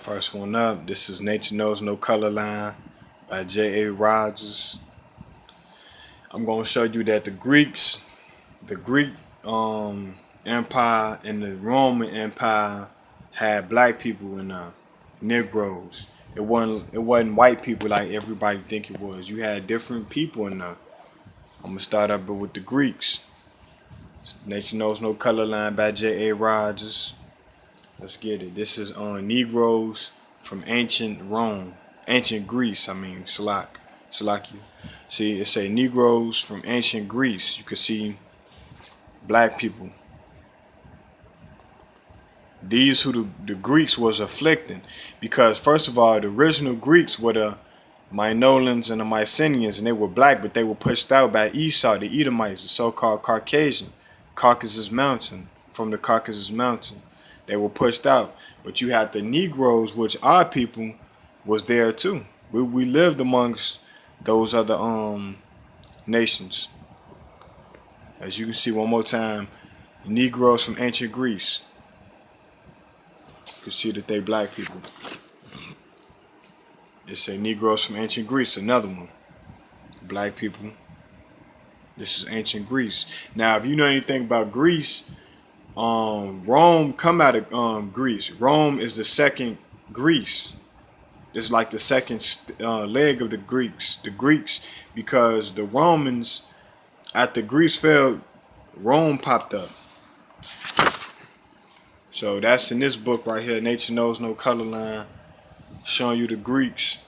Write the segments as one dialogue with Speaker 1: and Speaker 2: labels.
Speaker 1: First one up, this is Nature Knows No Color Line by J.A. Rogers. I'm going to show you that the Greek Empire and the Roman Empire had black people and Negroes. It wasn't white people like everybody think it was. You had different people in there. I'm gonna start up with the Greeks. Nature Knows No Color Line by J.A. Rogers. Let's get it. This is on Negroes from ancient Greece. Salakia. See, it say Negroes from ancient Greece. You can see black people. These who the Greeks was afflicting, because first of all, the original Greeks were the Minoans and the Mycenaeans, and they were black, but they were pushed out by Esau, the Edomites, the so-called Caucasian, Caucasus Mountain, from the Caucasus Mountain. They were pushed out. But you had the Negroes, which our people was there too. We lived amongst those other nations. As you can see one more time, Negroes from ancient Greece. You can see that they black people. They say Negroes from ancient Greece, another one. Black people. This is ancient Greece. Now, if you know anything about Greece, Rome come out of Greece. Rome is the second Greece. It's like the second leg of the Greeks. The Greeks, because the Romans, after Greece fell, Rome popped up. So that's in this book right here, Nature Knows No Color Line, showing you the Greeks.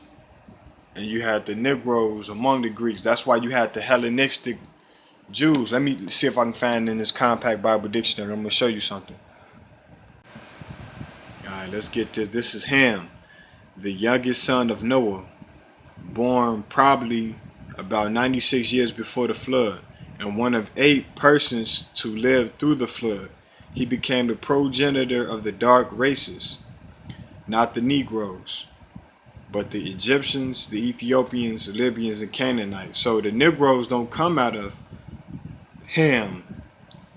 Speaker 1: And you had the Negroes among the Greeks. That's why you had the Hellenistic Jews. Let me see if I can find in this compact Bible dictionary. I'm going to show you something. Alright, let's get this. This is Ham, the youngest son of Noah, born probably about 96 years before the flood, and one of 8 persons to live through the flood. He became the progenitor of the dark races, not the Negroes, but the Egyptians, the Ethiopians, the Libyans, and Canaanites. So the Negroes don't come out of Ham.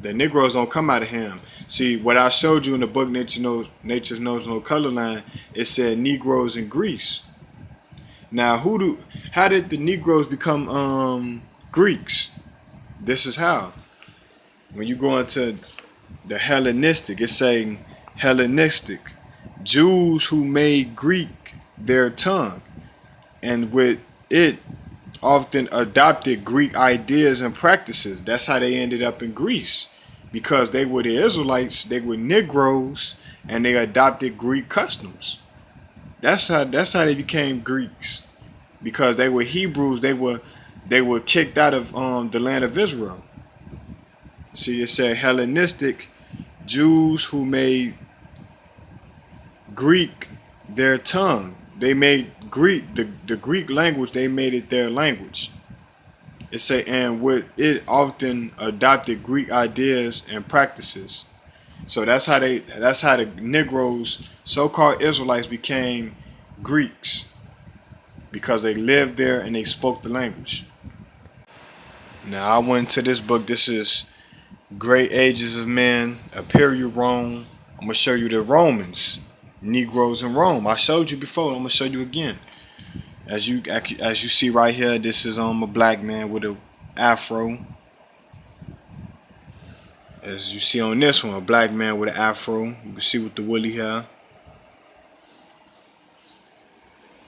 Speaker 1: The Negroes don't come out of Ham. See, what I showed you in the book Nature Knows No Color Line, it said Negroes in Greece. Now, how did the Negroes become Greeks? This is how. When you go into the Hellenistic, it's saying Hellenistic, Jews who made Greek their tongue, and with it often adopted Greek ideas and practices. That's how they ended up in Greece, because they were the Israelites, they were Negroes, and they adopted Greek customs. That's how they became Greeks, because they were Hebrews. They were kicked out of the land of Israel. See, it said Hellenistic, Jews who made Greek their tongue. They made Greek, the Greek language, they made it their language. It say, and with it often adopted Greek ideas and practices. So that's how the Negroes, so-called Israelites, became Greeks, because they lived there and they spoke the language. Now I went to this book. This is Great Ages of Men, Imperial Rome. I'm gonna show you the Romans, Negroes in Rome. I showed you before. I'm gonna show you again. As you see right here, this is a black man with a afro. As you see on this one, a black man with an afro. You can see with the woolly hair.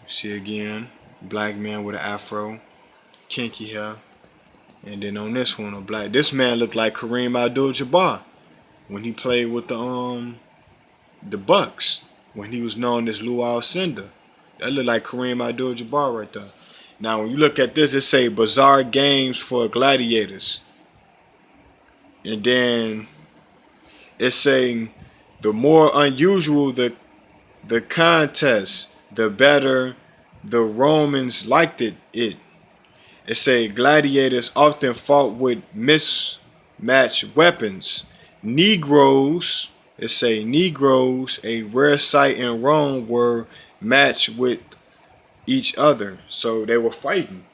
Speaker 1: See again, black man with an afro, kinky hair. And then on this one, this man looked like Kareem Abdul-Jabbar when he played with the Bucks, when he was known as Lou Alcindor. That looked like Kareem Abdul-Jabbar right there. Now, when you look at this, it say bizarre games for gladiators. And then it's saying the more unusual the contest, the better the Romans liked it. It say gladiators often fought with mismatched weapons. Negroes, it say Negroes, a rare sight in Rome, were matched with each other. So they were fighting.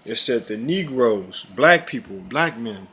Speaker 1: It said the Negroes, black people, black men,